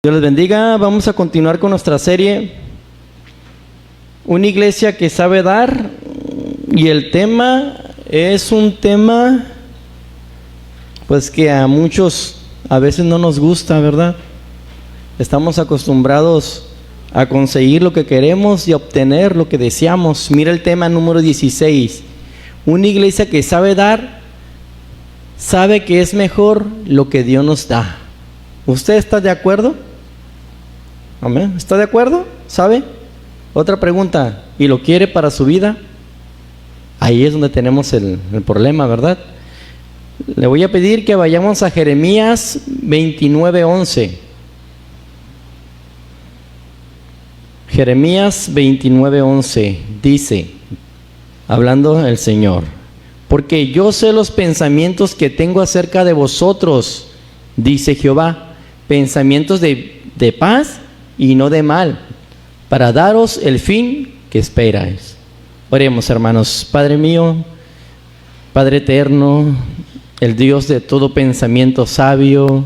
Dios les bendiga. Vamos a continuar con nuestra serie Una iglesia que sabe dar, y el tema es un tema pues que a muchos a veces no nos gusta, ¿verdad? Estamos acostumbrados a conseguir lo que queremos y a obtener lo que deseamos. Mira el tema número 16. Una iglesia que sabe dar, sabe que es mejor lo que Dios nos da. ¿Usted está de acuerdo? Amén. ¿Está de acuerdo? ¿Sabe? Otra pregunta. ¿Y lo quiere para su vida? Ahí es donde tenemos el problema, ¿verdad? Le voy a pedir que vayamos a Jeremías 29:11. Jeremías 29:11 dice, hablando el Señor: porque yo sé los pensamientos que tengo acerca de vosotros, dice Jehová, pensamientos de paz y no de mal, para daros el fin que esperáis. Oremos, hermanos. Padre mío, Padre eterno, el Dios de todo pensamiento sabio,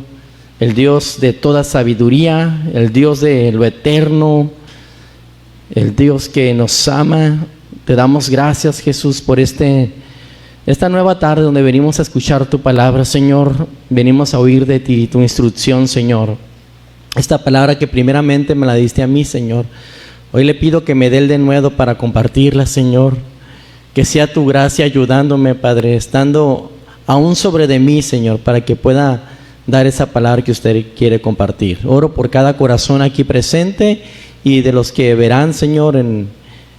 el Dios de toda sabiduría, el Dios de lo eterno, el Dios que nos ama, te damos gracias, Jesús, por esta nueva tarde donde venimos a escuchar tu palabra, Señor. Venimos a oír de ti, tu instrucción, Señor. Esta palabra que primeramente me la diste a mí, Señor. Hoy le pido que me dé el denuedo para compartirla, Señor. Que sea tu gracia ayudándome, Padre, estando aún sobre de mí, Señor, para que pueda dar esa palabra que usted quiere compartir. Oro por cada corazón aquí presente y de los que verán, Señor, en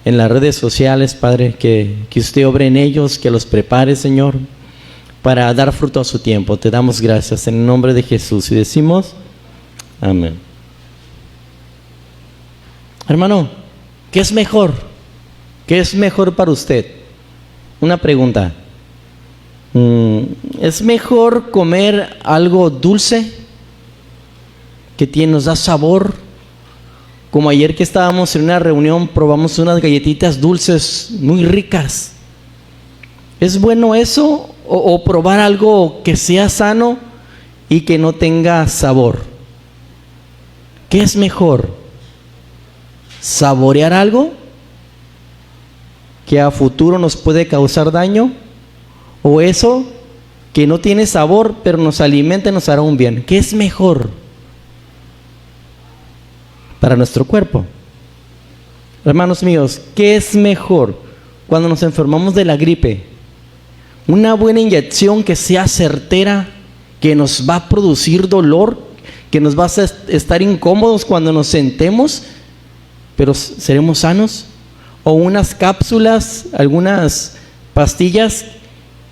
las redes sociales, Padre, que usted obre en ellos, que los prepare, Señor, para dar fruto a su tiempo. Te damos gracias en el nombre de Jesús y decimos amén. Hermano, ¿qué es mejor? ¿Qué es mejor para usted? Una pregunta. ¿Es mejor comer algo dulce que nos da sabor? Como ayer que estábamos en una reunión, probamos unas galletitas dulces muy ricas. ¿Es bueno eso? ¿O probar algo que sea sano y que no tenga sabor? ¿Qué es mejor? ¿Saborear algo que a futuro nos puede causar daño? ¿O eso que no tiene sabor pero nos alimenta y nos hará un bien? ¿Qué es mejor para nuestro cuerpo? Hermanos míos, ¿qué es mejor cuando nos enfermamos de la gripe? Una buena inyección que sea certera, que nos va a producir dolor, que nos va a hacer estar incómodos cuando nos sentemos, pero seremos sanos. O unas cápsulas, algunas pastillas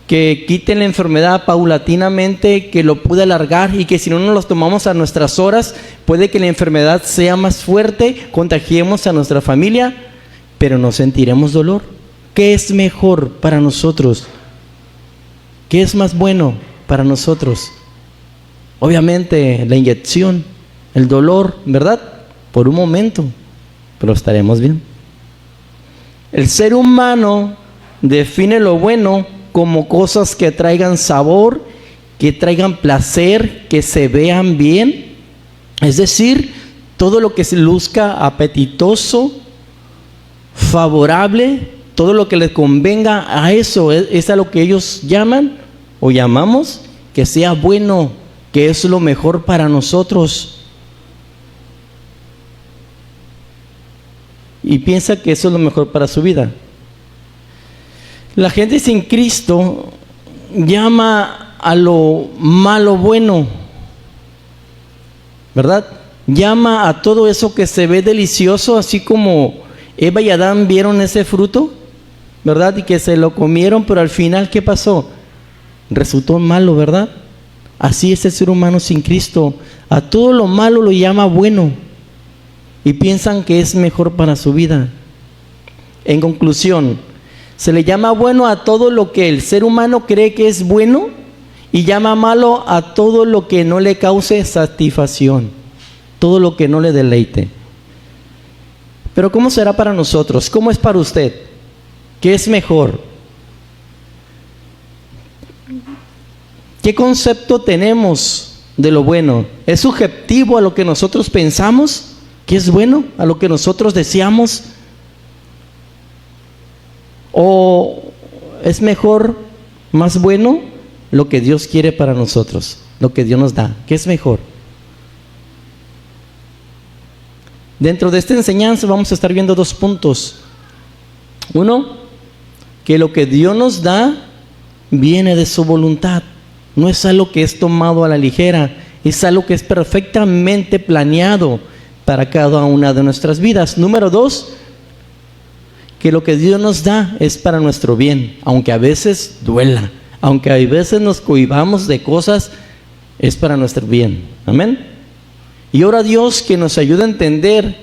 que quiten la enfermedad paulatinamente, que lo puede alargar, y que si no nos los tomamos a nuestras horas, puede que la enfermedad sea más fuerte, contagiemos a nuestra familia, pero no sentiremos dolor. ¿Qué es mejor para nosotros? ¿Qué es más bueno para nosotros? Obviamente la inyección, el dolor, ¿verdad? Por un momento, pero estaremos bien. El ser humano define lo bueno como cosas que traigan sabor, que traigan placer, que se vean bien. Es decir, todo lo que se luzca apetitoso, favorable, todo lo que les convenga a eso, es a lo que ellos llaman o llamamos que sea bueno, que es lo mejor para nosotros. Y piensa que eso es lo mejor para su vida. La gente sin Cristo llama a lo malo bueno, ¿verdad? Llama a todo eso que se ve delicioso, así como Eva y Adán vieron ese fruto, ¿verdad? Y que se lo comieron, pero al final, ¿qué pasó? Resultó malo, ¿verdad? Así es el ser humano sin Cristo. A todo lo malo lo llama bueno y piensan que es mejor para su vida. En conclusión, se le llama bueno a todo lo que el ser humano cree que es bueno y llama malo a todo lo que no le cause satisfacción, todo lo que no le deleite. Pero ¿cómo será para nosotros? ¿Cómo es para usted? ¿Qué es mejor? ¿Qué concepto tenemos de lo bueno? ¿Es subjetivo a lo que nosotros pensamos que es bueno, a lo que nosotros deseamos? ¿O es mejor, más bueno, lo que Dios quiere para nosotros, lo que Dios nos da? ¿Qué es mejor? Dentro de esta enseñanza vamos a estar viendo 2 puntos. Uno, que lo que Dios nos da viene de su voluntad. No es algo que es tomado a la ligera, es algo que es perfectamente planeado para cada una de nuestras vidas. Número 2, que lo que Dios nos da es para nuestro bien, aunque a veces duela, aunque a veces nos cohibamos de cosas, es para nuestro bien. Amén. Y ora a Dios que nos ayude a entender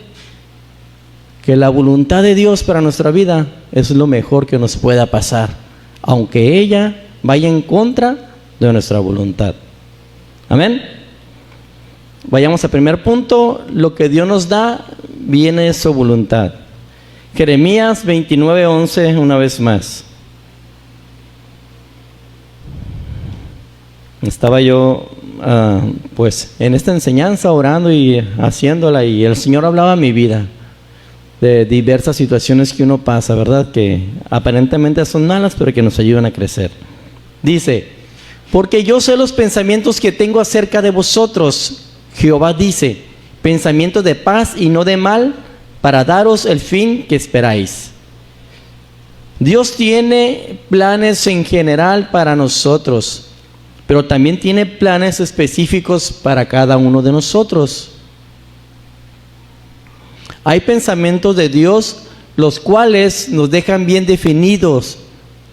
que la voluntad de Dios para nuestra vida es lo mejor que nos pueda pasar, aunque ella vaya en contra de nuestra voluntad. Amén. Vayamos al primer punto. Lo que Dios nos da viene de su voluntad. Jeremías 29:11, una vez más. Estaba yo pues en esta enseñanza orando y haciéndola, y el Señor hablaba a mi vida de diversas situaciones que uno pasa, ¿verdad? Que aparentemente son malas, pero que nos ayudan a crecer. Dice: porque yo sé los pensamientos que tengo acerca de vosotros, Jehová dice, pensamientos de paz y no de mal, para daros el fin que esperáis. Dios tiene planes en general para nosotros, pero también tiene planes específicos para cada uno de nosotros. Hay pensamientos de Dios los cuales nos dejan bien definidos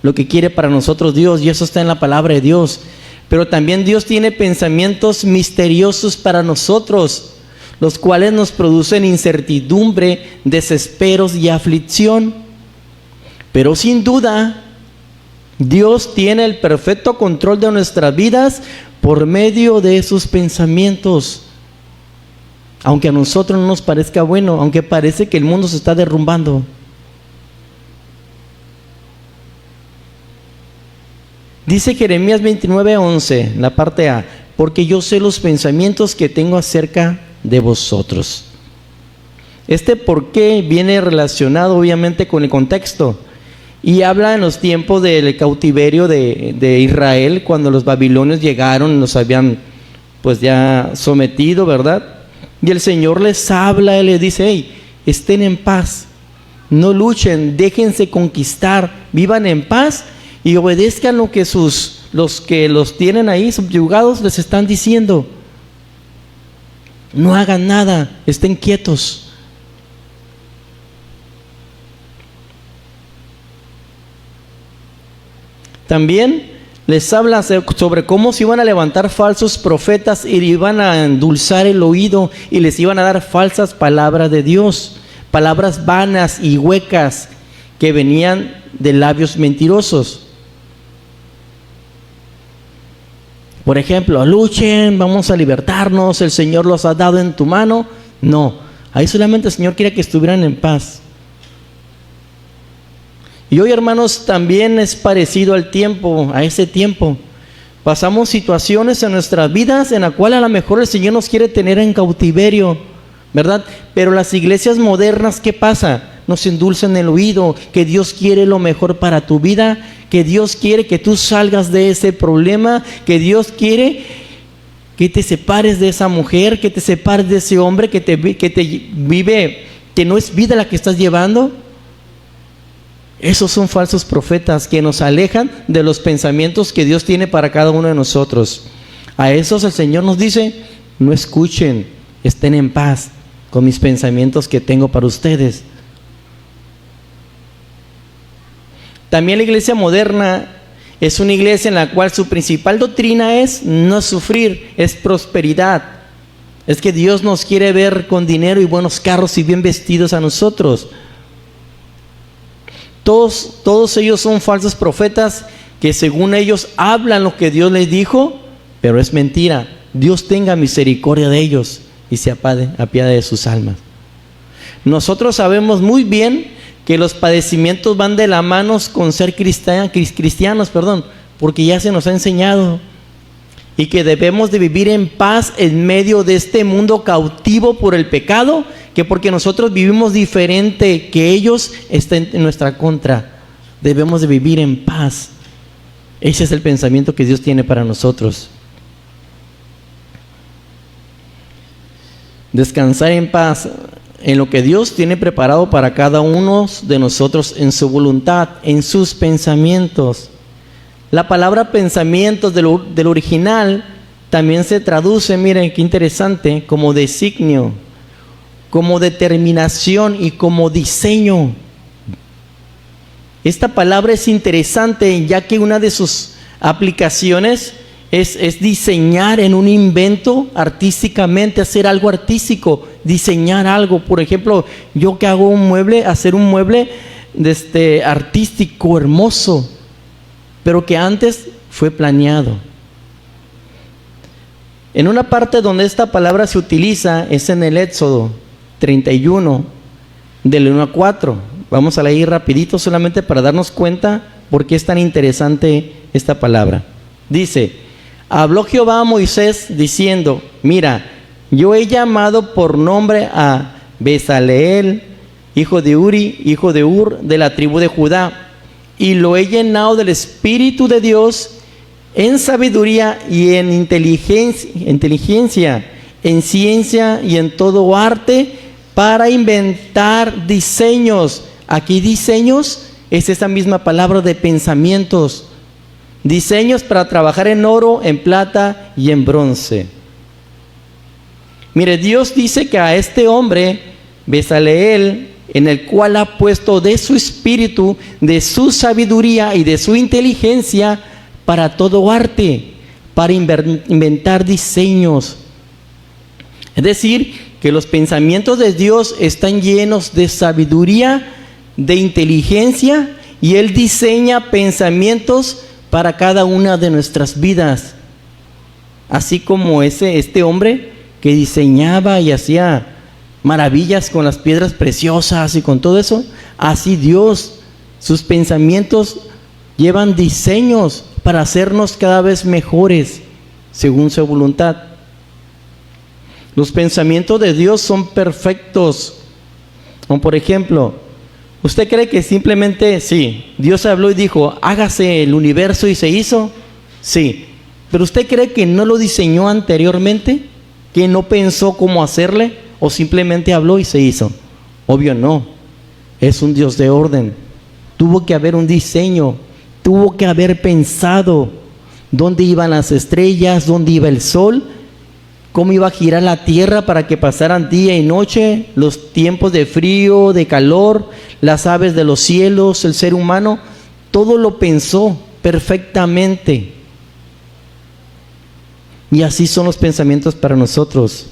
lo que quiere para nosotros Dios, y eso está en la palabra de Dios. Pero también Dios tiene pensamientos misteriosos para nosotros, los cuales nos producen incertidumbre, desesperos y aflicción. Pero sin duda, Dios tiene el perfecto control de nuestras vidas por medio de sus pensamientos. Aunque a nosotros no nos parezca bueno, aunque parece que el mundo se está derrumbando. Dice Jeremías 29:11, la parte A: porque yo sé los pensamientos que tengo acerca de vosotros. Este por qué viene relacionado obviamente con el contexto, y habla en los tiempos del cautiverio de Israel, cuando los babilonios llegaron, los habían pues ya sometido, ¿verdad? Y el Señor les habla y les dice: hey, estén en paz, no luchen, déjense conquistar, vivan en paz y obedezcan lo que los que los tienen ahí subyugados les están diciendo. No hagan nada, estén quietos. También les habla sobre cómo se iban a levantar falsos profetas y iban a endulzar el oído y les iban a dar falsas palabras de Dios, palabras vanas y huecas que venían de labios mentirosos. Por ejemplo: luchen, vamos a libertarnos, el Señor los ha dado en tu mano. No, ahí solamente el Señor quería que estuvieran en paz. Y hoy, hermanos, también es parecido al tiempo, a ese tiempo. Pasamos situaciones en nuestras vidas en la cual a lo mejor el Señor nos quiere tener en cautiverio, ¿verdad? Pero las iglesias modernas, ¿qué pasa? Nos endulzan el oído, que Dios quiere lo mejor para tu vida, que Dios quiere que tú salgas de ese problema, que Dios quiere que te separes de esa mujer, que te separes de ese hombre que te vive, que no es vida la que estás llevando. Esos son falsos profetas que nos alejan de los pensamientos que Dios tiene para cada uno de nosotros. A esos el Señor nos dice: no escuchen, estén en paz con mis pensamientos que tengo para ustedes. También la iglesia moderna es una iglesia en la cual su principal doctrina es no sufrir, es prosperidad. Es que Dios nos quiere ver con dinero y buenos carros y bien vestidos a nosotros. Todos ellos son falsos profetas que según ellos hablan lo que Dios les dijo, pero es mentira. Dios tenga misericordia de ellos y se apiade de sus almas. Nosotros sabemos muy bien que los padecimientos van de la mano con ser cristianos, porque ya se nos ha enseñado. y que debemos de vivir en paz en medio de este mundo cautivo por el pecado, que porque nosotros vivimos diferente que ellos, está en nuestra contra. Debemos de vivir en paz. Ese es el pensamiento que Dios tiene para nosotros. Descansar en paz en lo que Dios tiene preparado para cada uno de nosotros, en su voluntad, en sus pensamientos. La palabra pensamientos del original también se traduce, miren qué interesante, como designio, como determinación y como diseño. Esta palabra es interesante, ya que una de sus aplicaciones es diseñar en un invento artísticamente, hacer algo artístico, diseñar algo. Por ejemplo, yo que hago un mueble, hacer un mueble artístico, hermoso, pero que antes fue planeado. En una parte donde esta palabra se utiliza es en el Éxodo 31, del 1 a 4. Vamos a leer rapidito solamente para darnos cuenta por qué es tan interesante esta palabra. Dice: habló Jehová a Moisés diciendo: mira, yo he llamado por nombre a Bezaleel, hijo de Uri, hijo de Ur, de la tribu de Judá, y lo he llenado del Espíritu de Dios en sabiduría y en inteligencia, en ciencia y en todo arte, para inventar diseños. Aquí diseños es esa misma palabra de pensamientos. Diseños para trabajar en oro, en plata y en bronce. Mire, Dios dice que a este hombre, Bezaleel, en el cual ha puesto de su espíritu, de su sabiduría y de su inteligencia para todo arte, para inventar diseños. Es decir, que los pensamientos de Dios están llenos de sabiduría, de inteligencia, y Él diseña pensamientos para cada una de nuestras vidas. Así como este hombre que diseñaba y hacía maravillas con las piedras preciosas y con todo eso, así Dios, sus pensamientos llevan diseños para hacernos cada vez mejores según su voluntad. Los pensamientos de Dios son perfectos. Como por ejemplo, ¿usted cree que simplemente, sí, Dios habló y dijo, hágase el universo y se hizo? Sí. ¿Pero usted cree que no lo diseñó anteriormente? ¿Que no pensó cómo hacerle? ¿O simplemente habló y se hizo? Obvio no. Es un Dios de orden. Tuvo que haber un diseño. Tuvo que haber pensado dónde iban las estrellas, dónde iba el sol, cómo iba a girar la tierra para que pasaran día y noche, los tiempos de frío, de calor, las aves de los cielos, el ser humano. Todo lo pensó perfectamente. Y así son los pensamientos para nosotros.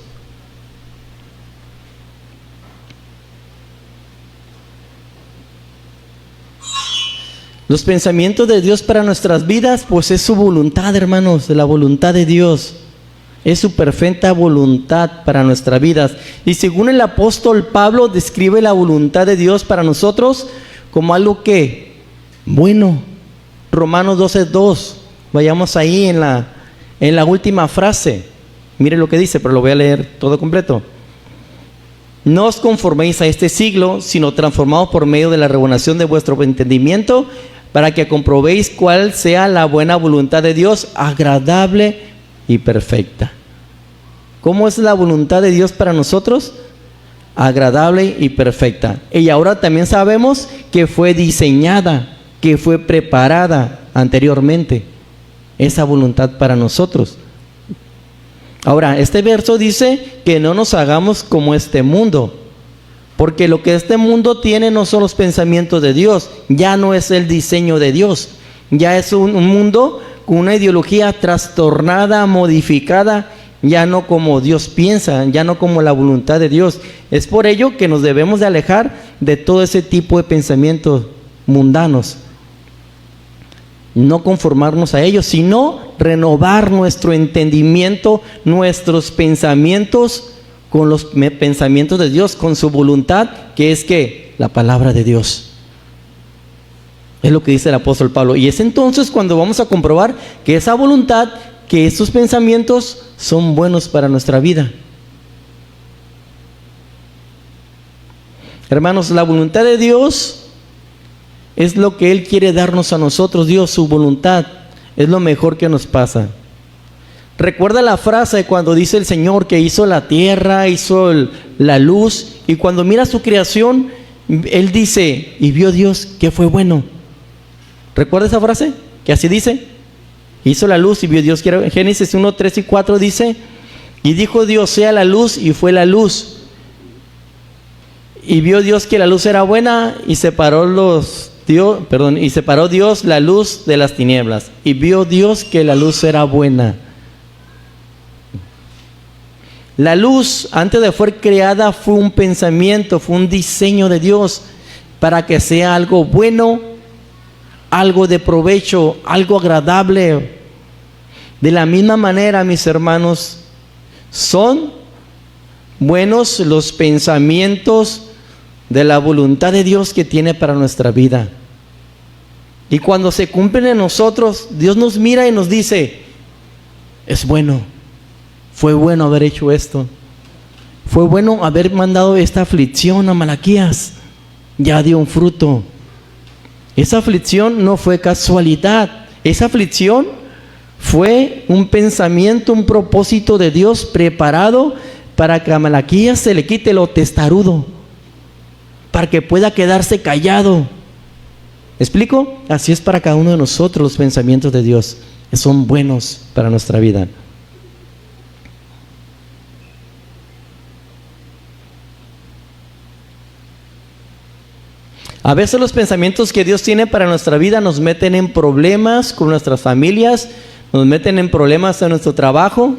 Los pensamientos de Dios para nuestras vidas, pues es su voluntad, hermanos, la voluntad de Dios. Es su perfecta voluntad para nuestras vidas. Y según el apóstol Pablo, describe la voluntad de Dios para nosotros como algo que, bueno, Romanos 12:2. Vayamos ahí en la última frase. Mire lo que dice, pero lo voy a leer todo completo. No os conforméis a este siglo, sino transformaos por medio de la renovación de vuestro entendimiento, para que comprobéis cuál sea la buena voluntad de Dios, agradable y perfecta. ¿Cómo es la voluntad de Dios para nosotros? Agradable y perfecta. Y ahora también sabemos que fue diseñada, que fue preparada anteriormente, esa voluntad para nosotros. Ahora, este verso dice que no nos hagamos como este mundo, porque lo que este mundo tiene no son los pensamientos de Dios, ya no es el diseño de Dios, ya es un mundo con una ideología trastornada, modificada, ya no como Dios piensa, ya no como la voluntad de Dios. Es por ello que nos debemos de alejar de todo ese tipo de pensamientos mundanos. No conformarnos a ellos, sino renovar nuestro entendimiento, nuestros pensamientos con los pensamientos de Dios, con su voluntad, que es que la palabra de Dios. Es lo que dice el apóstol Pablo. Y es entonces cuando vamos a comprobar que esa voluntad que estos pensamientos son buenos para nuestra vida. Hermanos, la voluntad de Dios es lo que Él quiere darnos a nosotros. Dios, su voluntad es lo mejor que nos pasa. Recuerda la frase cuando dice el Señor que hizo la tierra, hizo la luz, y cuando mira su creación, Él dice, y vio Dios que fue bueno. ¿Recuerda esa frase? Que así dice, hizo la luz y vio Dios que era. Génesis 1, 3 y 4 dice, y dijo Dios, sea la luz, y fue la luz. Y vio Dios que la luz era buena, y separó Dios la luz de las tinieblas. Y vio Dios que la luz era buena. La luz, antes de ser creada, fue un pensamiento, fue un diseño de Dios para que sea algo bueno, algo de provecho, algo agradable. De la misma manera, mis hermanos, son buenos los pensamientos de la voluntad de Dios que tiene para nuestra vida. Y cuando se cumplen en nosotros, Dios nos mira y nos dice, es bueno, fue bueno haber hecho esto, fue bueno haber mandado esta aflicción a Malaquías, ya dio un fruto. Esa aflicción no fue casualidad, esa aflicción fue un pensamiento, un propósito de Dios preparado para que a Malaquías se le quite lo testarudo, para que pueda quedarse callado. ¿Me explico? Así es para cada uno de nosotros los pensamientos de Dios, son buenos para nuestra vida. A veces los pensamientos que Dios tiene para nuestra vida nos meten en problemas con nuestras familias, nos meten en problemas en nuestro trabajo.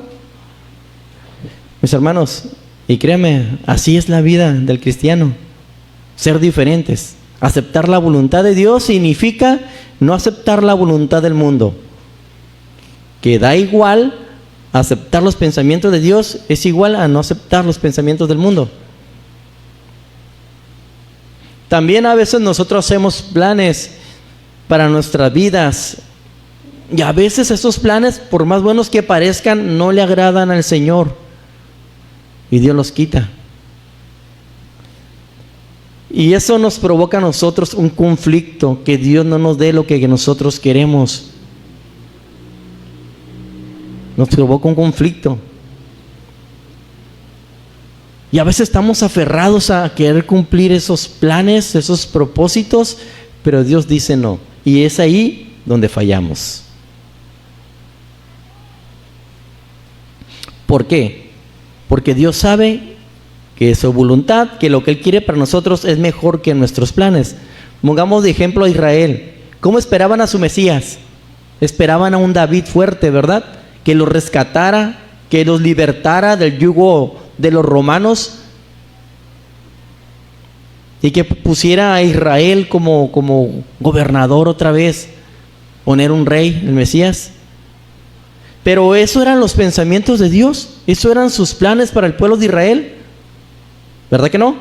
Mis hermanos, y créanme, así es la vida del cristiano, ser diferentes. Aceptar la voluntad de Dios significa no aceptar la voluntad del mundo. Que da igual, aceptar los pensamientos de Dios es igual a no aceptar los pensamientos del mundo. También a veces nosotros hacemos planes para nuestras vidas y a veces esos planes, por más buenos que parezcan, no le agradan al Señor y Dios los quita. Y eso nos provoca a nosotros un conflicto, que Dios no nos dé lo que nosotros queremos. Nos provoca un conflicto. Y a veces estamos aferrados a querer cumplir esos planes, esos propósitos, pero Dios dice no. Y es ahí donde fallamos. ¿Por qué? Porque Dios sabe que es su voluntad, que lo que Él quiere para nosotros es mejor que nuestros planes. Pongamos de ejemplo a Israel. ¿Cómo esperaban a su Mesías? Esperaban a un David fuerte, ¿verdad? Que los rescatara, que los libertara del yugo de los romanos y que pusiera a Israel como gobernador otra vez, poner un rey, el Mesías. Pero eso eran los pensamientos de Dios, eso eran sus planes para el pueblo de Israel, ¿verdad que no?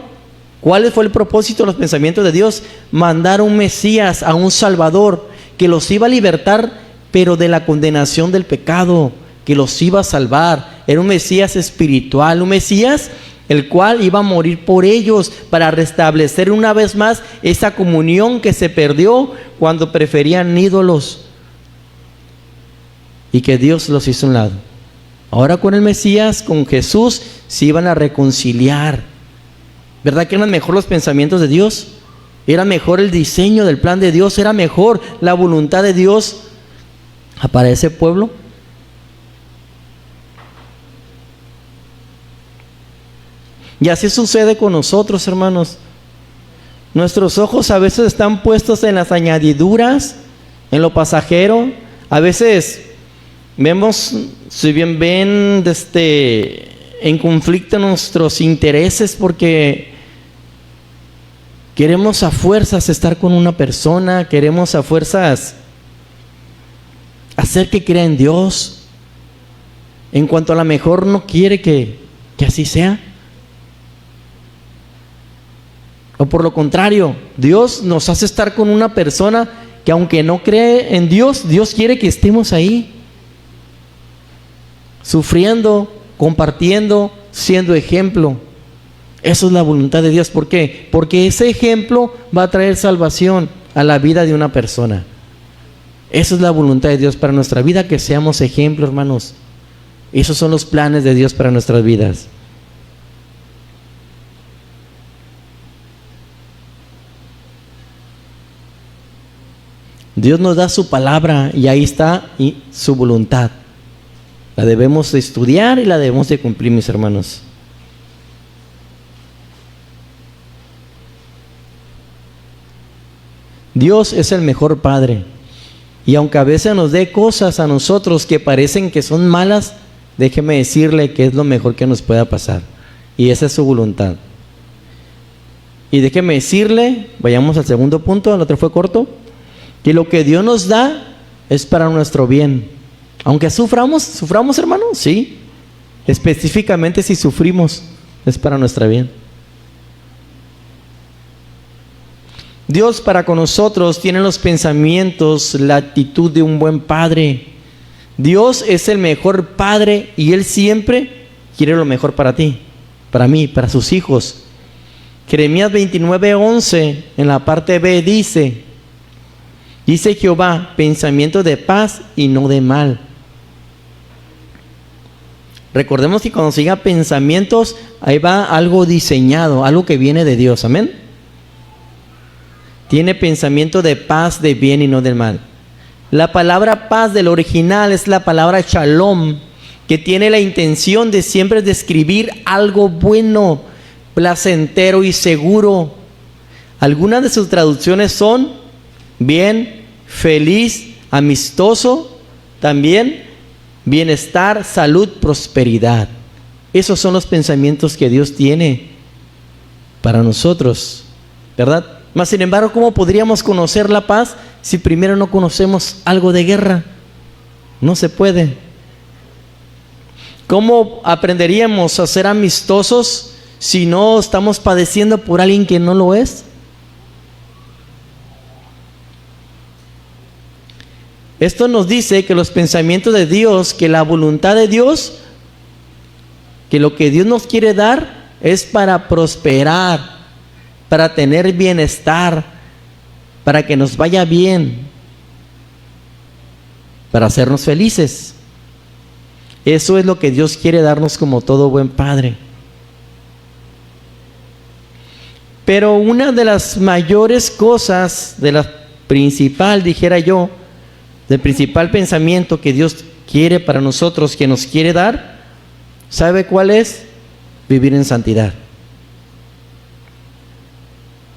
¿Cuál fue el propósito de los pensamientos de Dios? Mandar a un Mesías, a un Salvador que los iba a libertar, pero de la condenación del pecado, que los iba a salvar. Era un Mesías espiritual, un Mesías el cual iba a morir por ellos para restablecer una vez más esa comunión que se perdió cuando preferían ídolos y que Dios los hizo a un lado. Ahora con el Mesías, con Jesús, se iban a reconciliar. ¿Verdad que eran mejor los pensamientos de Dios? Era mejor el diseño del plan de Dios, era mejor la voluntad de Dios para ese pueblo. Y así sucede con nosotros, hermanos. Nuestros ojos a veces están puestos en las añadiduras, en lo pasajero. A veces vemos, si bien ven, en conflicto nuestros intereses porque queremos a fuerzas estar con una persona, queremos a fuerzas hacer que crea en Dios, en cuanto a lo mejor no quiere que así sea. O por lo contrario, Dios nos hace estar con una persona que aunque no cree en Dios, Dios quiere que estemos ahí. sufriendo, compartiendo, siendo ejemplo. Eso es la voluntad de Dios. ¿Por qué? Porque ese ejemplo va a traer salvación a la vida de una persona. Esa es la voluntad de Dios para nuestra vida, que seamos ejemplo, hermanos. Esos son los planes de Dios para nuestras vidas. Dios nos da su palabra y ahí está su voluntad. La debemos de estudiar y la debemos de cumplir, mis hermanos. Dios es el mejor Padre. Y aunque a veces nos dé cosas a nosotros que parecen que son malas, déjeme decirle que es lo mejor que nos pueda pasar. Y esa es su voluntad. Y déjeme decirle, vayamos al segundo punto, el otro fue corto, que lo que Dios nos da es para nuestro bien. Aunque suframos hermanos, sí. Específicamente si sufrimos, es para nuestro bien. Dios para con nosotros tiene los pensamientos, la actitud de un buen padre. Dios es el mejor padre y Él siempre quiere lo mejor para ti, para mí, para sus hijos. Jeremías 29:11 en la parte B dice Jehová, pensamiento de paz y no de mal. Recordemos que cuando se diga pensamientos, ahí va algo diseñado, algo que viene de Dios, amén. Tiene pensamiento de paz, de bien y no del mal. La palabra paz del original es la palabra shalom, que tiene la intención de siempre describir algo bueno, placentero y seguro. Algunas de sus traducciones son bien, feliz, amistoso, también bienestar, salud, prosperidad. Esos son los pensamientos que Dios tiene para nosotros, ¿verdad? Mas sin embargo, ¿cómo podríamos conocer la paz si primero no conocemos algo de guerra? No se puede. ¿Cómo aprenderíamos a ser amistosos si no estamos padeciendo por alguien que no lo es? Esto nos dice que los pensamientos de Dios, que la voluntad de Dios, que lo que Dios nos quiere dar es para prosperar, para tener bienestar, para que nos vaya bien, para hacernos felices. Eso es lo que Dios quiere darnos como todo buen padre. Pero una de las mayores cosas, de la principal, dijera yo, del principal pensamiento que Dios quiere para nosotros, que nos quiere dar, ¿sabe cuál es? Vivir en santidad.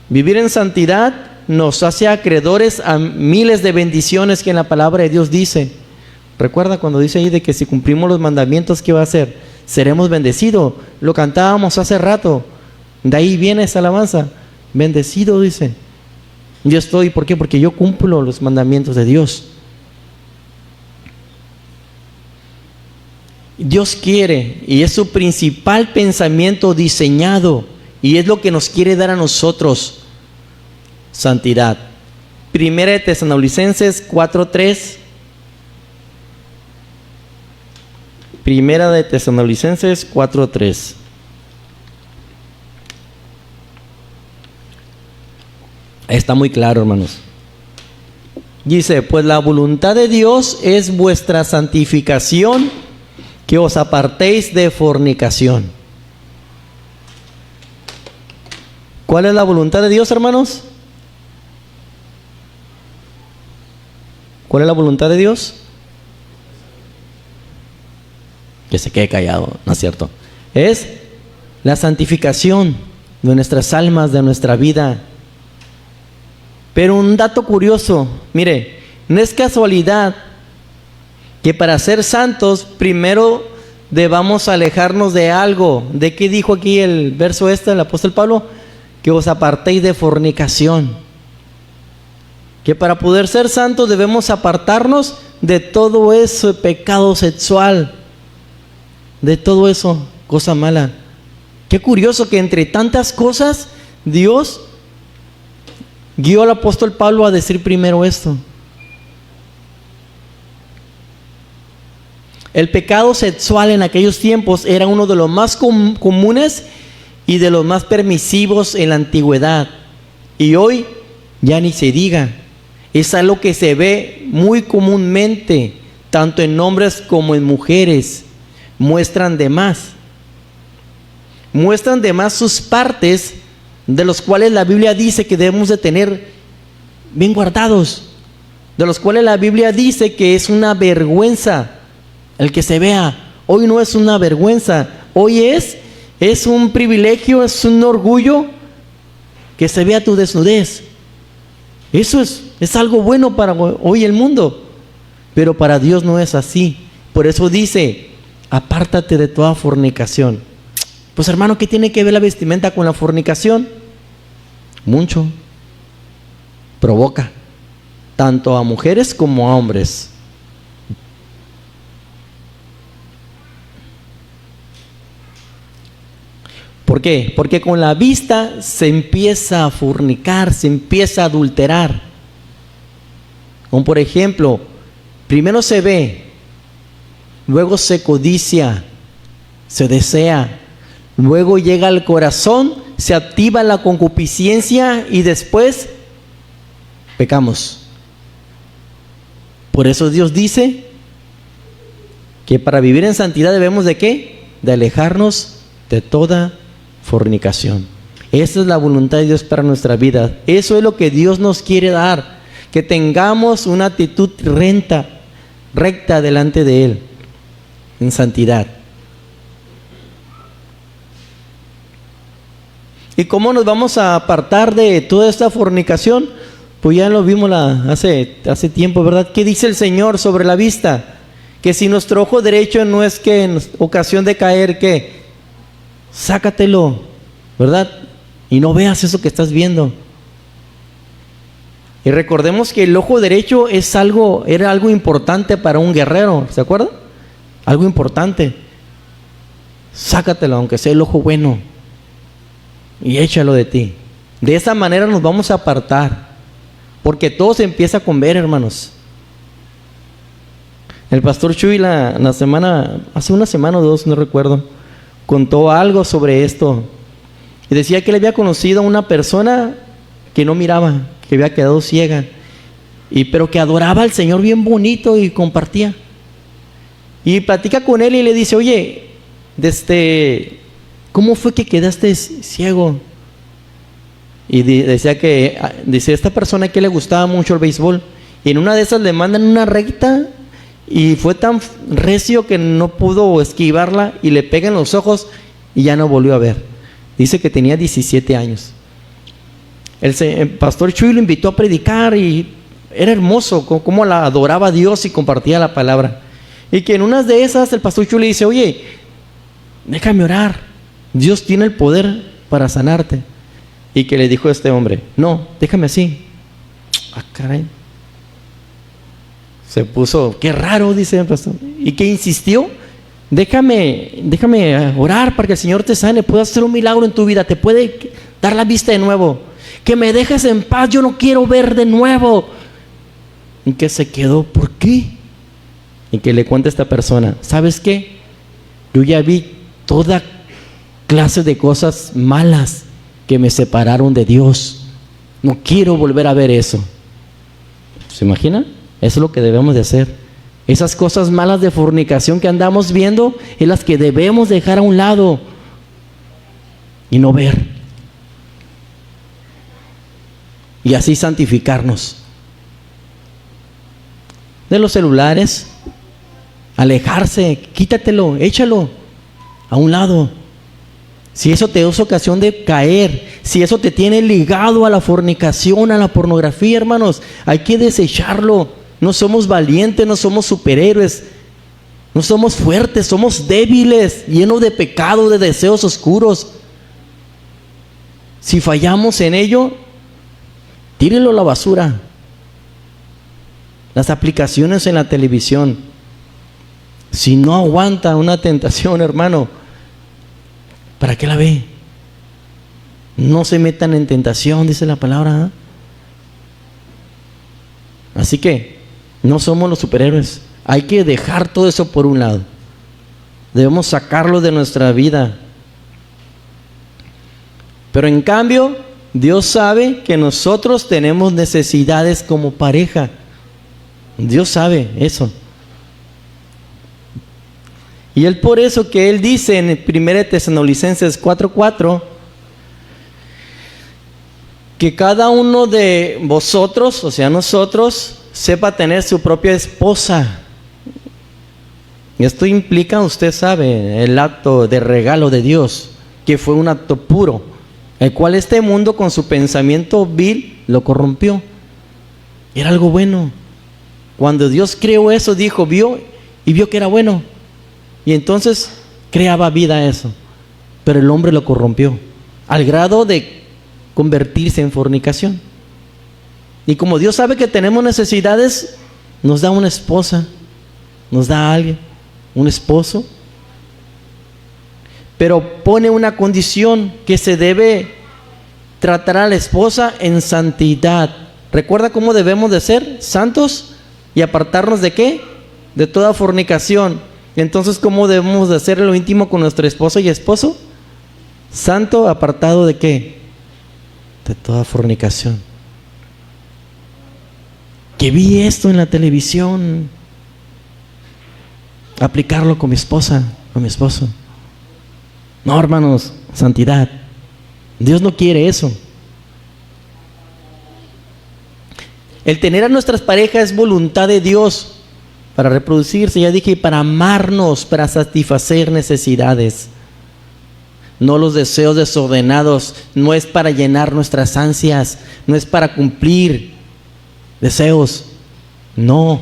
Vivir en santidad nos hace acreedores a miles de bendiciones que en la palabra de Dios dice. Recuerda cuando dice ahí de que si cumplimos los mandamientos, ¿qué va a hacer? Seremos bendecidos. Lo cantábamos hace rato. De ahí viene esa alabanza. Bendecido, dice. Yo estoy, ¿por qué? Porque yo cumplo los mandamientos de Dios. Dios quiere, y es su principal pensamiento diseñado, y es lo que nos quiere dar a nosotros: santidad. Primera de Tesalonicenses 4:3. Primera de Tesalonicenses 4:3. Está muy claro, hermanos. Dice: pues la voluntad de Dios es vuestra santificación, que os apartéis de fornicación. ¿Cuál es la voluntad de Dios, hermanos? ¿Cuál es la voluntad de Dios? Que se quede callado, ¿no es cierto? Es la santificación de nuestras almas, de nuestra vida. Pero un dato curioso, mire, no es casualidad que para ser santos primero debamos alejarnos de algo. ¿De qué dijo aquí el verso el apóstol Pablo? Que os apartéis de fornicación. Que para poder ser santos debemos apartarnos de todo eso, pecado sexual, de todo eso, cosa mala. Qué curioso que entre tantas cosas Dios guió al apóstol Pablo a decir primero esto. El pecado sexual en aquellos tiempos era uno de los más comunes y de los más permisivos en la antigüedad. Y hoy ya ni se diga. Es algo que se ve muy comúnmente, tanto en hombres como en mujeres. Muestran de más sus partes, de los cuales la Biblia dice que debemos de tener bien guardados, de los cuales la Biblia dice que es una vergüenza el que se vea. Hoy no es una vergüenza, hoy es un privilegio, es un orgullo que se vea tu desnudez. Eso es algo bueno para hoy el mundo, pero para Dios no es así. Por eso dice, apártate de toda fornicación. Pues hermano, ¿qué tiene que ver la vestimenta con la fornicación? Mucho. Provoca tanto a mujeres como a hombres. ¿Por qué? Porque con la vista se empieza a fornicar, se empieza a adulterar. Como por ejemplo, primero se ve, luego se codicia, se desea, luego llega al corazón, se activa la concupiscencia y después pecamos. Por eso Dios dice que para vivir en santidad debemos de ¿qué? De alejarnos de toda fornicación. Esa es la voluntad de Dios para nuestra vida. Eso es lo que Dios nos quiere dar, que tengamos una actitud recta delante de Él, en santidad. ¿Y cómo nos vamos a apartar de toda esta fornicación? Pues ya lo vimos hace tiempo, ¿verdad? ¿Qué dice el Señor sobre la vista? Que si nuestro ojo derecho no es que en ocasión de caer, ¿qué? Sácatelo, ¿verdad? Y no veas eso que estás viendo. Y recordemos que el ojo derecho era algo importante para un guerrero, ¿se acuerdan? Algo importante. Sácatelo, aunque sea el ojo bueno, y échalo de ti. De esa manera nos vamos a apartar, porque todo se empieza con ver, hermanos. El pastor Chuy hace una semana o dos, no recuerdo, contó algo sobre esto y decía que él había conocido a una persona que no miraba, que había quedado ciega, pero que adoraba al Señor bien bonito y compartía. Y platica con él y le dice, oye, ¿cómo fue que quedaste ciego? Y decía esta persona que le gustaba mucho el béisbol, y en una de esas le mandan una recta y fue tan recio que no pudo esquivarla y le pega en los ojos y ya no volvió a ver. Dice que tenía 17 años. El pastor Chuy lo invitó a predicar y era hermoso cómo la adoraba a Dios y compartía la palabra. Y que en una de esas el pastor Chuy le dice, oye, déjame orar, Dios tiene el poder para sanarte. Y que le dijo este hombre, no, déjame así. Ah, caray. Se puso, qué raro, dice el pastor. Y que insistió, déjame orar para que el Señor te sane, puede hacer un milagro en tu vida, te puede dar la vista de nuevo. Que me dejes en paz, yo no quiero ver de nuevo. Y que se quedó, ¿por qué? Y que le cuenta a esta persona, ¿sabes qué? Yo ya vi toda clase de cosas malas que me separaron de Dios. No quiero volver a ver eso. ¿Se imaginan? Eso es lo que debemos de hacer. Esas cosas malas de fornicación que andamos viendo es las que debemos dejar a un lado y no ver. Y así santificarnos. De los celulares, alejarse, quítatelo, échalo a un lado. Si eso te es ocasión de caer, si eso te tiene ligado a la fornicación, a la pornografía, hermanos, hay que desecharlo. No somos valientes, no somos superhéroes, no somos fuertes, somos débiles, llenos de pecado, de deseos oscuros. Si fallamos en ello, tírelo a la basura. Las aplicaciones en la televisión, si no aguanta una tentación, hermano, ¿para qué la ve? No se metan en tentación, dice la palabra, ¿eh? Así que no somos los superhéroes. Hay que dejar todo eso por un lado. Debemos sacarlo de nuestra vida. Pero en cambio, Dios sabe que nosotros tenemos necesidades como pareja. Dios sabe eso. Y Él por eso que Él dice en 1 Tesalonicenses 4:4 que cada uno de vosotros, o sea nosotros, sepa tener su propia esposa. Esto implica, usted sabe, el acto de regalo de Dios, que fue un acto puro, el cual este mundo con su pensamiento vil lo corrompió. Era algo bueno. Cuando Dios creó eso, vio que era bueno. Y entonces creaba vida eso. Pero el hombre lo corrompió, al grado de convertirse en fornicación. Y como Dios sabe que tenemos necesidades, nos da una esposa, nos da a alguien, un esposo. Pero pone una condición, que se debe tratar a la esposa en santidad. ¿Recuerda cómo debemos de ser? Santos y apartarnos ¿de qué? De toda fornicación. Entonces, ¿cómo debemos de hacer lo íntimo con nuestro esposo y esposo? Santo, apartado ¿de qué? De toda fornicación. Que vi esto en la televisión. Aplicarlo con mi esposa, con mi esposo. No, hermanos, santidad. Dios no quiere eso. El tener a nuestras parejas es voluntad de Dios para reproducirse, ya dije, para amarnos, para satisfacer necesidades. No los deseos desordenados, no es para llenar nuestras ansias, no es para cumplir deseos. No,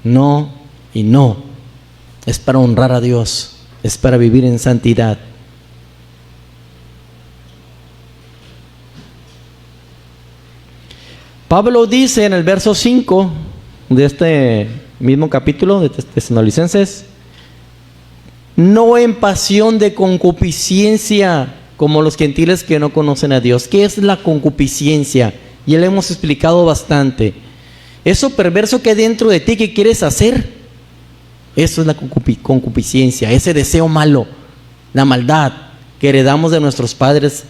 no y no. Es para honrar a Dios, es para vivir en santidad. Pablo dice en el verso 5 de este mismo capítulo de Tesalonicenses: no en pasión de concupiscencia como los gentiles que no conocen a Dios. ¿Qué es la concupiscencia? Ya le hemos explicado bastante. Eso perverso que hay dentro de ti que quieres hacer, eso es la concupiscencia, ese deseo malo, la maldad que heredamos de nuestros padres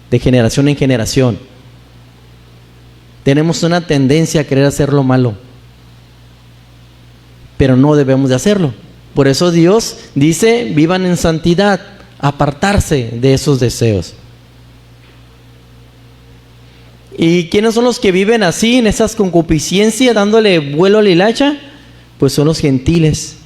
de generación en generación. Tenemos una tendencia a querer hacer lo malo, pero no debemos de hacerlo. Por eso Dios dice: vivan en santidad, apartarse de esos deseos. ¿Y quiénes son los que viven así, en esas concupiscencias, dándole vuelo a la hilacha? Pues son los gentiles,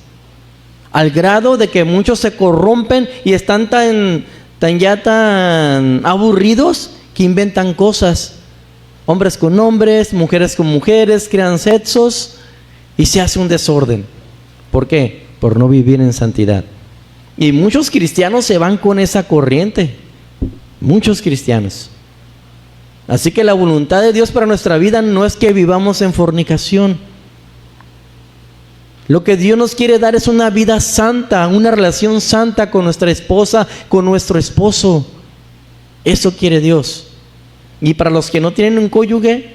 al grado de que muchos se corrompen y están tan aburridos que inventan cosas. Hombres con hombres, mujeres con mujeres, crean sexos y se hace un desorden. ¿Por qué? Por no vivir en santidad. Y muchos cristianos se van con esa corriente. Muchos cristianos. Así que la voluntad de Dios para nuestra vida no es que vivamos en fornicación. Lo que Dios nos quiere dar es una vida santa, una relación santa con nuestra esposa, con nuestro esposo. Eso quiere Dios. Y para los que no tienen un cónyuge,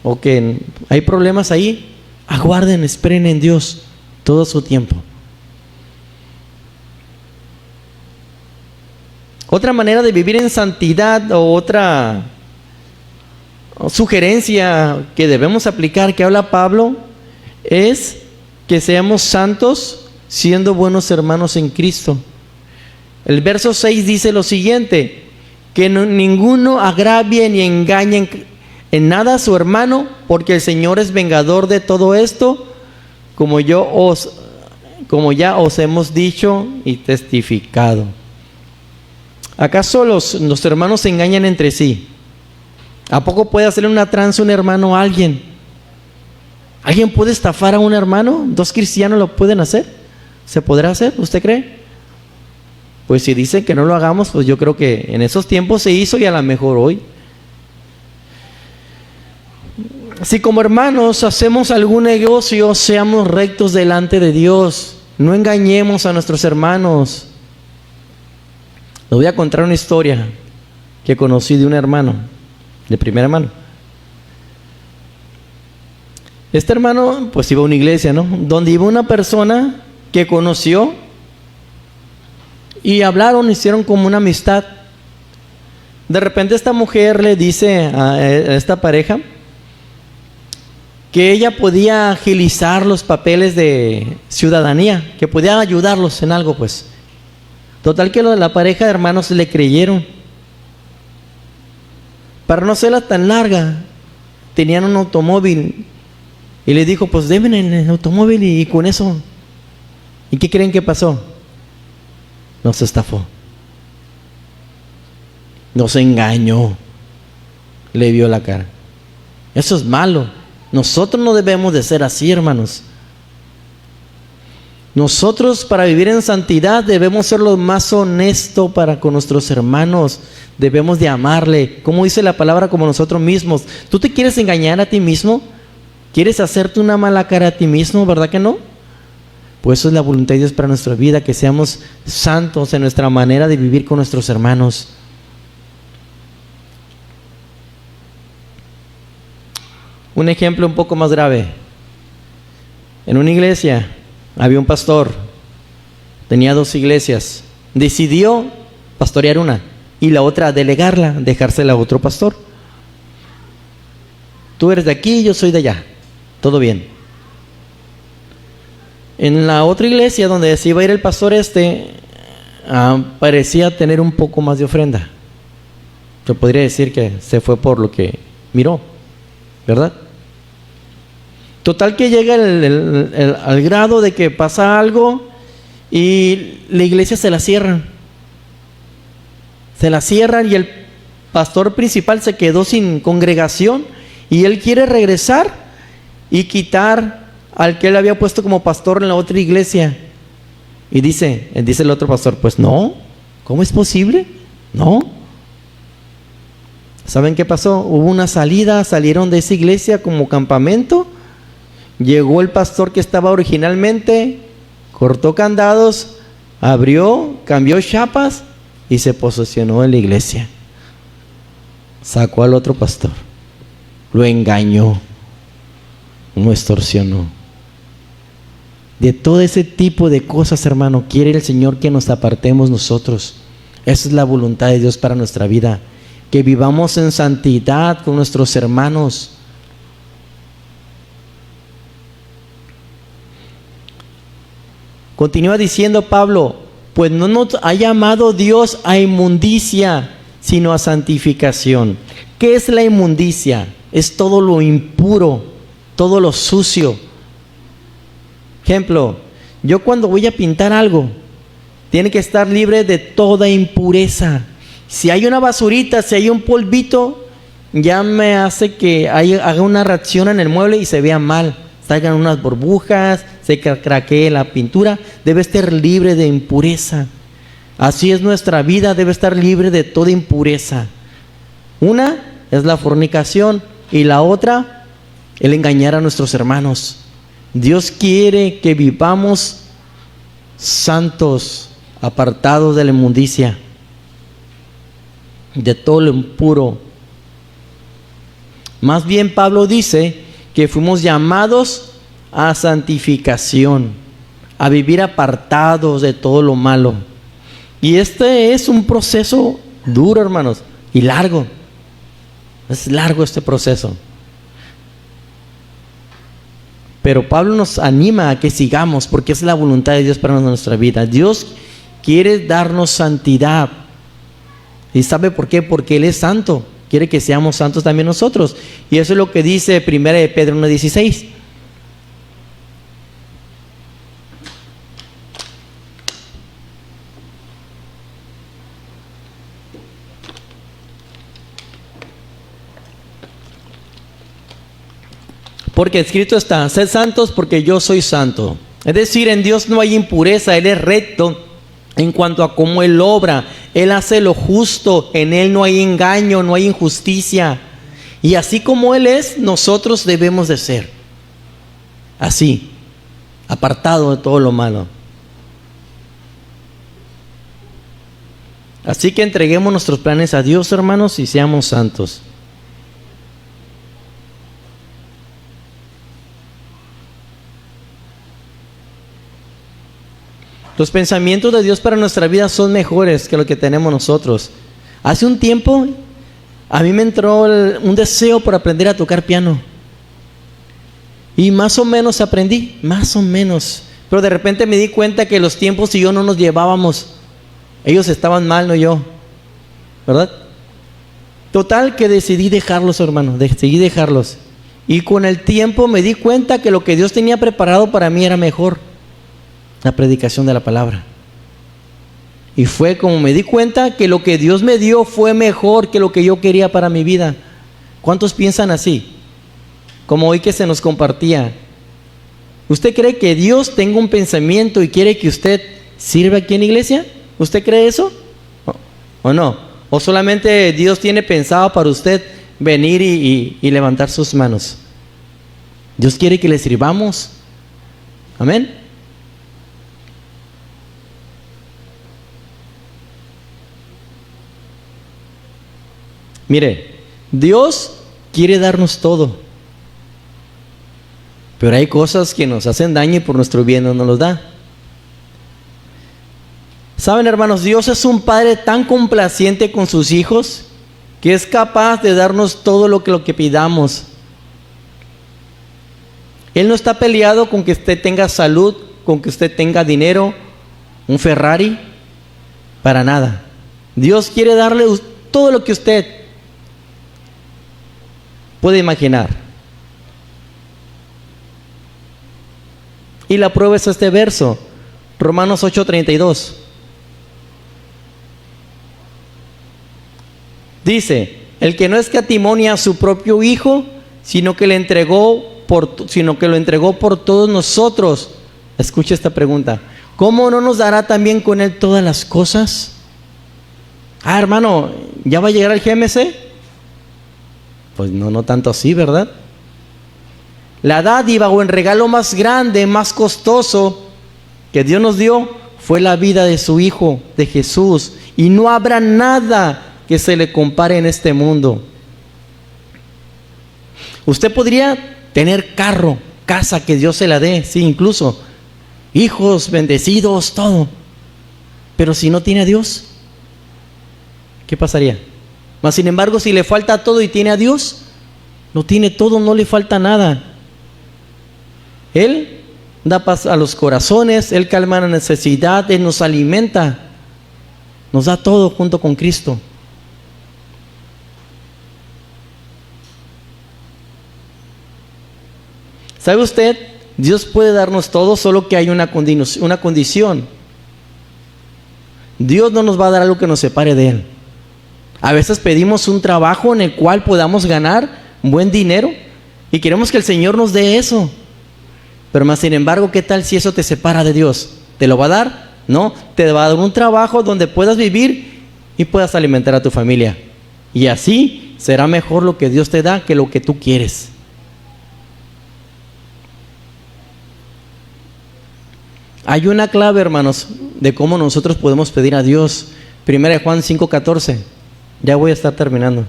o que hay problemas ahí, aguarden, esperen en Dios todo su tiempo. Otra manera de vivir en santidad, o otra sugerencia que debemos aplicar, que habla Pablo, es que seamos santos siendo buenos hermanos en Cristo. El verso 6 dice lo siguiente: que ninguno agravie ni engañe en nada a su hermano, porque el Señor es vengador de todo esto, como ya os hemos dicho y testificado. ¿Acaso los hermanos se engañan entre sí? ¿A poco puede hacerle una tranza un hermano a alguien? ¿Alguien puede estafar a un hermano? ¿Dos cristianos lo pueden hacer? ¿Se podrá hacer? ¿Usted cree? Pues si dicen que no lo hagamos, pues yo creo que en esos tiempos se hizo y a lo mejor hoy. Si como hermanos hacemos algún negocio, seamos rectos delante de Dios. No engañemos a nuestros hermanos. Les voy a contar una historia que conocí de un hermano, de primera mano. Este hermano pues iba a una iglesia, ¿no? Donde iba una persona que conoció y hablaron, hicieron como una amistad. De repente esta mujer le dice a esta pareja que ella podía agilizar los papeles de ciudadanía, que podía ayudarlos en algo, pues. Total que la pareja de hermanos le creyeron. Para no hacerla tan larga, tenían un automóvil y le dijo, pues deben en el automóvil y con eso. ¿Y qué creen que pasó? Nos estafó. Nos engañó. Le vio la cara. Eso es malo. Nosotros no debemos de ser así, hermanos. Nosotros, para vivir en santidad, debemos ser lo más honestos para con nuestros hermanos. Debemos de amarle. Como dice la palabra, como nosotros mismos. ¿Tú te quieres engañar a ti mismo? ¿Quieres hacerte una mala cara a ti mismo? ¿Verdad que no? Pues eso es la voluntad de Dios para nuestra vida, que seamos santos en nuestra manera de vivir con nuestros hermanos. Un ejemplo un poco más grave. En una iglesia había un pastor, tenía 2 iglesias, decidió pastorear una y la otra delegarla, dejársela a otro pastor. Tú eres de aquí, yo soy de allá, todo bien. En la otra iglesia donde se iba a ir el pastor parecía tener un poco más de ofrenda. Yo podría decir que se fue por lo que miró, ¿verdad? Total que llega al grado de que pasa algo y la iglesia se la cierran. Se la cierran y el pastor principal se quedó sin congregación y él quiere regresar y quitar al que él había puesto como pastor en la otra iglesia. Y dice el otro pastor, pues no, ¿cómo es posible? No. ¿Saben qué pasó? Hubo una salida, salieron de esa iglesia como campamento. Llegó el pastor que estaba originalmente, cortó candados, abrió, cambió chapas y se posesionó en la iglesia. Sacó al otro pastor, lo engañó, lo extorsionó. De todo ese tipo de cosas, hermano, quiere el Señor que nos apartemos nosotros. Esa es la voluntad de Dios para nuestra vida, que vivamos en santidad con nuestros hermanos. Continúa diciendo Pablo, pues no nos ha llamado Dios a inmundicia, sino a santificación. ¿Qué es la inmundicia? Es todo lo impuro, todo lo sucio. Ejemplo, yo cuando voy a pintar algo, tiene que estar libre de toda impureza. Si hay una basurita, si hay un polvito, ya me hace que haga una reacción en el mueble y se vea mal. Salgan unas burbujas, se craquee la pintura, debe estar libre de impureza. Así es nuestra vida, debe estar libre de toda impureza. Una es la fornicación y la otra, el engañar a nuestros hermanos. Dios quiere que vivamos santos, apartados de la inmundicia, de todo lo impuro. Más bien Pablo dice que fuimos llamados a santificación, a vivir apartados de todo lo malo. Y este es un proceso duro, hermanos, y largo. Es largo este proceso. Pero Pablo nos anima a que sigamos, porque es la voluntad de Dios para nuestra vida. Dios quiere darnos santidad. ¿Y sabe por qué? Porque Él es santo. Quiere que seamos santos también nosotros. Y eso es lo que dice 1 Pedro 1:16. Porque escrito está, sed santos porque yo soy santo. Es decir, en Dios no hay impureza, Él es recto en cuanto a cómo Él obra. Él hace lo justo, en Él no hay engaño, no hay injusticia. Y así como Él es, nosotros debemos de ser. Así, apartado de todo lo malo. Así que entreguemos nuestros planes a Dios, hermanos, y seamos santos. Los pensamientos de Dios para nuestra vida son mejores que lo que tenemos nosotros. Hace un tiempo a mí me entró un deseo por aprender a tocar piano. Y más o menos aprendí, más o menos. Pero de repente me di cuenta que los tiempos y yo no nos llevábamos. Ellos estaban mal, no yo. ¿Verdad? Total que decidí dejarlos, hermano. Decidí dejarlos. Y con el tiempo me di cuenta que lo que Dios tenía preparado para mí era mejor. La predicación de la palabra. Y fue como me di cuenta que lo que Dios me dio fue mejor que lo que yo quería para mi vida. ¿Cuántos piensan así? Como hoy que se nos compartía. ¿Usted cree que Dios tenga un pensamiento y quiere que usted sirva aquí en la iglesia? ¿Usted cree eso? ¿O no? ¿O solamente Dios tiene pensado para usted venir y levantar sus manos? Dios quiere que le sirvamos. Amén. Mire, Dios quiere darnos todo, pero hay cosas que nos hacen daño y por nuestro bien no nos los da. Saben, hermanos, Dios es un Padre tan complaciente con sus hijos que es capaz de darnos todo lo que pidamos. Él no está peleado con que usted tenga salud, con que usted tenga dinero, un Ferrari, para nada. Dios quiere darle todo lo que usted puede imaginar. Y la prueba es este verso, Romanos 8:32. Dice, el que no escatimonia a su propio Hijo, sino que lo entregó por todos nosotros. Escucha esta pregunta: ¿cómo no nos dará también con Él todas las cosas? Hermano, ¿ya va a llegar el GMC? Pues no tanto así, ¿verdad? La dádiva o el regalo más grande, más costoso que Dios nos dio fue la vida de su Hijo, de Jesús. Y no habrá nada que se le compare en este mundo. Usted podría tener carro, casa, que Dios se la dé, sí, incluso hijos bendecidos, todo. Pero si no tiene a Dios, ¿qué pasaría? Mas sin embargo, si le falta todo y tiene a Dios, lo tiene todo, no le falta nada. Él da paz a los corazones, Él calma la necesidad, Él nos alimenta, nos da todo junto con Cristo. ¿Sabe usted? Dios puede darnos todo, solo que hay una condición. Dios no nos va a dar algo que nos separe de Él. A veces pedimos un trabajo en el cual podamos ganar buen dinero y queremos que el Señor nos dé eso. Pero más sin embargo, ¿qué tal si eso te separa de Dios? ¿Te lo va a dar? No, te va a dar un trabajo donde puedas vivir y puedas alimentar a tu familia. Y así será mejor lo que Dios te da que lo que tú quieres. Hay una clave, hermanos, de cómo nosotros podemos pedir a Dios. 1 Juan 5:14. Ya voy a estar terminando.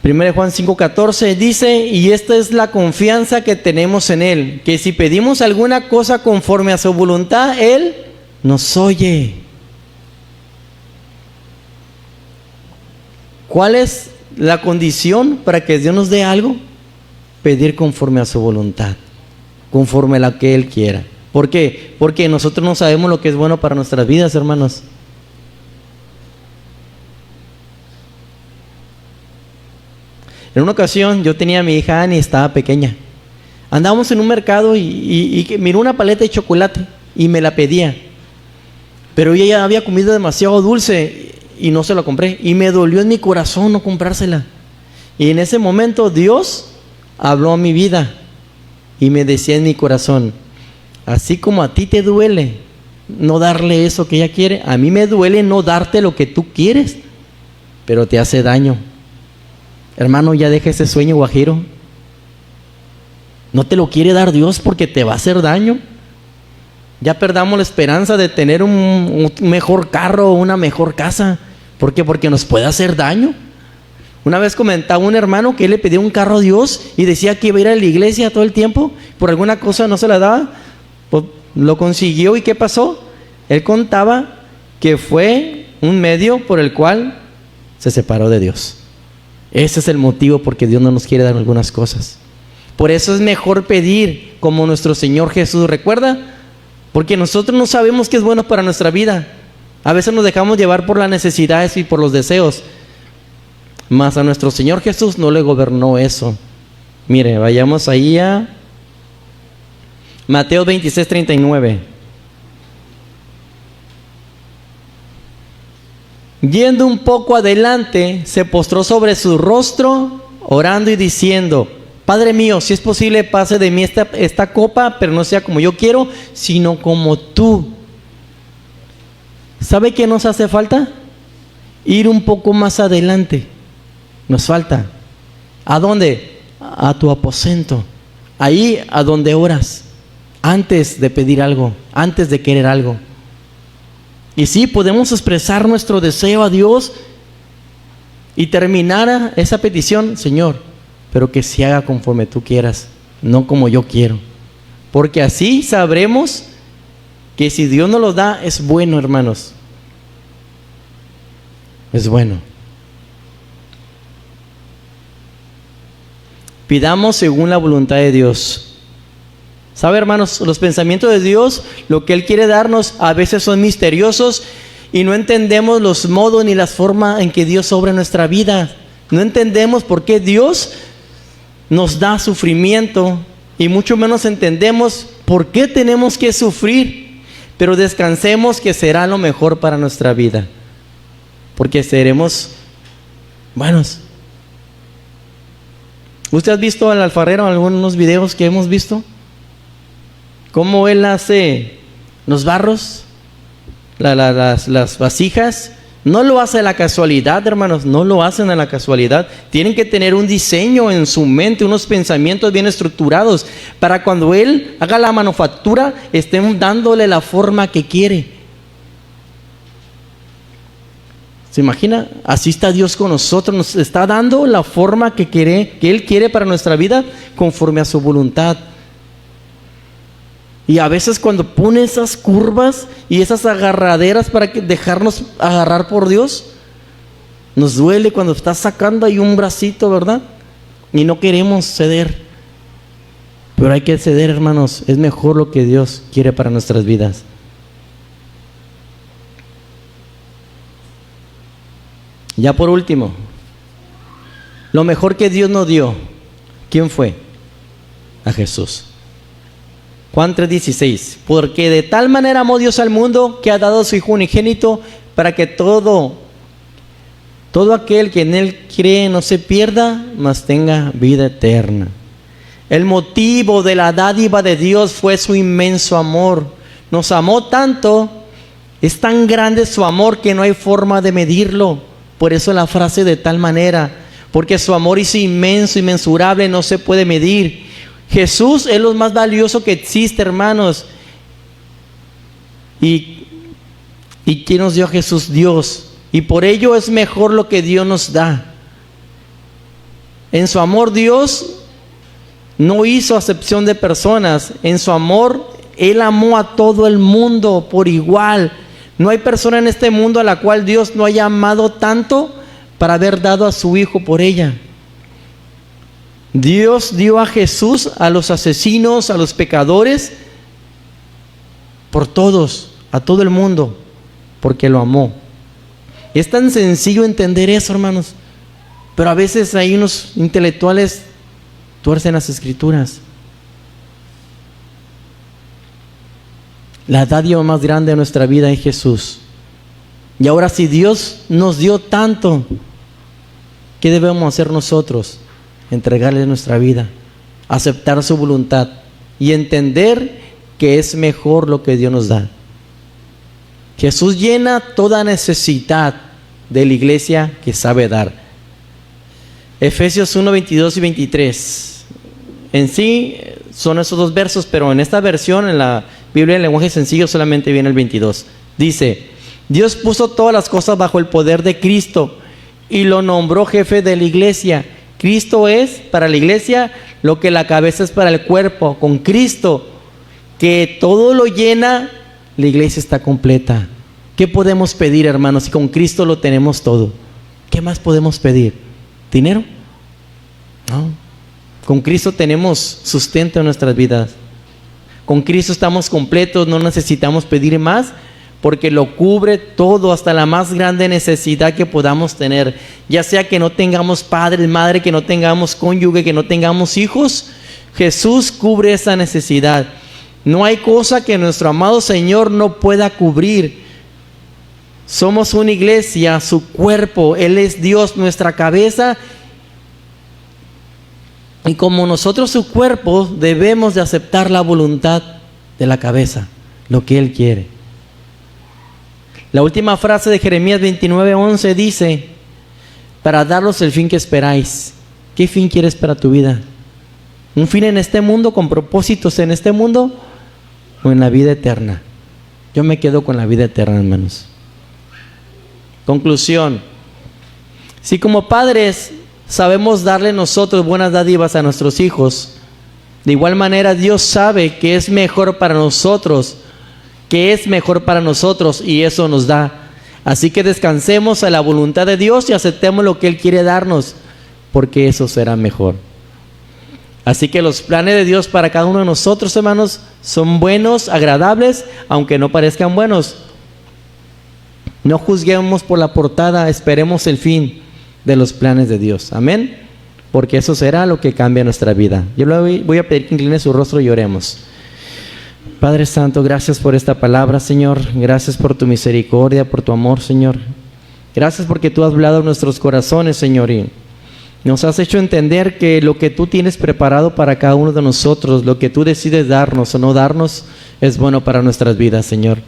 1 Juan 5:14 dice, y esta es la confianza que tenemos en Él, que si pedimos alguna cosa conforme a su voluntad, Él nos oye. ¿Cuál es la condición para que Dios nos dé algo? Pedir conforme a su voluntad, conforme a la que Él quiera. ¿Por qué? Porque nosotros no sabemos lo que es bueno para nuestras vidas, hermanos. En una ocasión yo tenía a mi hija Annie, estaba pequeña. Andábamos en un mercado y miró una paleta de chocolate y me la pedía. Pero ella ya había comido demasiado dulce y no se la compré. Y me dolió en mi corazón no comprársela. Y en ese momento Dios habló a mi vida y me decía en mi corazón, así como a ti te duele no darle eso que ella quiere, a mí me duele no darte lo que tú quieres, pero te hace daño. Hermano, ya deja ese sueño guajiro. No te lo quiere dar Dios porque te va a hacer daño. Ya perdamos la esperanza de tener un mejor carro o una mejor casa. ¿Por qué? Porque nos puede hacer daño. Una vez comentaba un hermano que él le pidió un carro a Dios y decía que iba a ir a la iglesia todo el tiempo. Por alguna cosa no se la daba. Pues lo consiguió y ¿qué pasó? Él contaba que fue un medio por el cual se separó de Dios. Ese es el motivo porque Dios no nos quiere dar algunas cosas. Por eso es mejor pedir como nuestro Señor Jesús, ¿recuerda? Porque nosotros no sabemos qué es bueno para nuestra vida. A veces nos dejamos llevar por las necesidades y por los deseos. Mas a nuestro Señor Jesús no le gobernó eso. Mire, vayamos ahí a Mateo 26:39. Yendo un poco adelante, se postró sobre su rostro, orando y diciendo: Padre mío, si es posible, pase de mí esta copa, pero no sea como yo quiero, sino como tú. ¿Sabe qué nos hace falta? Ir un poco más adelante. Nos falta. ¿A dónde? A tu aposento. Ahí a donde oras. Antes de pedir algo, antes de querer algo. Y sí, podemos expresar nuestro deseo a Dios y terminar esa petición: Señor, pero que se haga conforme tú quieras, no como yo quiero. Porque así sabremos que si Dios nos lo da, es bueno, hermanos. Es bueno. Pidamos según la voluntad de Dios. ¿Sabe, hermanos? Los pensamientos de Dios, lo que Él quiere darnos, a veces son misteriosos y no entendemos los modos ni las formas en que Dios obra en nuestra vida. No entendemos por qué Dios nos da sufrimiento y mucho menos entendemos por qué tenemos que sufrir. Pero descansemos que será lo mejor para nuestra vida, porque seremos buenos. ¿Usted ha visto al alfarero en algunos videos que hemos visto? ¿Cómo él hace los barros, las vasijas? No lo hace a la casualidad, hermanos, no lo hacen a la casualidad. Tienen que tener un diseño en su mente, unos pensamientos bien estructurados, para cuando Él haga la manufactura, estén dándole la forma que quiere. ¿Se imagina? Así está Dios con nosotros, nos está dando la forma que Él quiere para nuestra vida, conforme a su voluntad. Y a veces cuando pone esas curvas y esas agarraderas para dejarnos agarrar por Dios, nos duele cuando está sacando ahí un bracito, ¿verdad? Y no queremos ceder. Pero hay que ceder, hermanos. Es mejor lo que Dios quiere para nuestras vidas. Ya por último, lo mejor que Dios nos dio, ¿quién fue? A Jesús. Juan 3:16, porque de tal manera amó Dios al mundo que ha dado a su Hijo unigénito para que todo aquel que en Él cree no se pierda, mas tenga vida eterna. El motivo de la dádiva de Dios fue su inmenso amor. Nos amó tanto, es tan grande su amor que no hay forma de medirlo. Por eso la frase de tal manera, porque su amor es inmenso, inmensurable, no se puede medir. Jesús es lo más valioso que existe, hermanos. ¿Y quién nos dio a Jesús? Dios. Y por ello es mejor lo que Dios nos da. En su amor Dios no hizo acepción de personas. En su amor Él amó a todo el mundo por igual. No hay persona en este mundo a la cual Dios no haya amado tanto para haber dado a su Hijo por ella. Dios dio a Jesús a los asesinos, a los pecadores, por todos, a todo el mundo, porque lo amó. Es tan sencillo entender eso, hermanos, pero a veces hay unos intelectuales tuercen las Escrituras. La dádiva más grande de nuestra vida es Jesús. Y ahora, si Dios nos dio tanto, ¿qué debemos hacer nosotros? Entregarle nuestra vida, aceptar su voluntad y entender que es mejor lo que Dios nos da. Jesús llena toda necesidad de la iglesia que sabe dar. Efesios 1, 22 y 23. En sí son esos dos versos, pero en esta versión, en la Biblia en lenguaje sencillo, solamente viene el 22. Dice: Dios puso todas las cosas bajo el poder de Cristo y lo nombró jefe de la iglesia. Cristo es para la iglesia lo que la cabeza es para el cuerpo. Con Cristo, que todo lo llena, la iglesia está completa. ¿Qué podemos pedir, hermanos? Si con Cristo lo tenemos todo, ¿qué más podemos pedir? ¿Dinero? No. Con Cristo tenemos sustento en nuestras vidas. Con Cristo estamos completos, no necesitamos pedir más, porque lo cubre todo, hasta la más grande necesidad que podamos tener. Ya sea que no tengamos padre, madre, que no tengamos cónyuge, que no tengamos hijos, Jesús cubre esa necesidad. No hay cosa que nuestro amado Señor no pueda cubrir. Somos una iglesia, su cuerpo, Él es Dios, nuestra cabeza. Y como nosotros su cuerpo, debemos de aceptar la voluntad de la cabeza, lo que Él quiere. La última frase de Jeremías 29:11 dice: para daros el fin que esperáis. ¿Qué fin quieres para tu vida? ¿Un fin en este mundo, con propósitos en este mundo, o en la vida eterna? Yo me quedo con la vida eterna, hermanos. Conclusión: si como padres sabemos darle nosotros buenas dádivas a nuestros hijos, de igual manera Dios sabe que es mejor para nosotros, y eso nos da. Así que descansemos a la voluntad de Dios y aceptemos lo que Él quiere darnos, porque eso será mejor. Así que los planes de Dios para cada uno de nosotros, hermanos, son buenos, agradables, aunque no parezcan buenos. No juzguemos por la portada, esperemos el fin de los planes de Dios. Amén. Porque eso será lo que cambia nuestra vida. Yo le voy a pedir que incline su rostro y oremos. Padre Santo, gracias por esta palabra, Señor. Gracias por tu misericordia, por tu amor, Señor. Gracias porque tú has hablado en nuestros corazones, Señor, y nos has hecho entender que lo que tú tienes preparado para cada uno de nosotros, lo que tú decides darnos o no darnos, es bueno para nuestras vidas, Señor.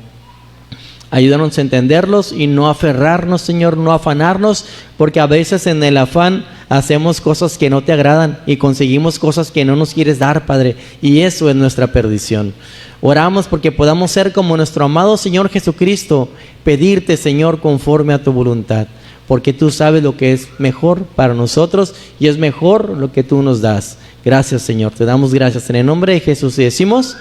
Ayúdanos a entenderlos y no aferrarnos, Señor, no afanarnos, porque a veces en el afán hacemos cosas que no te agradan y conseguimos cosas que no nos quieres dar, Padre, y eso es nuestra perdición. Oramos porque podamos ser como nuestro amado Señor Jesucristo, pedirte, Señor, conforme a tu voluntad, porque tú sabes lo que es mejor para nosotros y es mejor lo que tú nos das. Gracias, Señor, te damos gracias en el nombre de Jesús y decimos...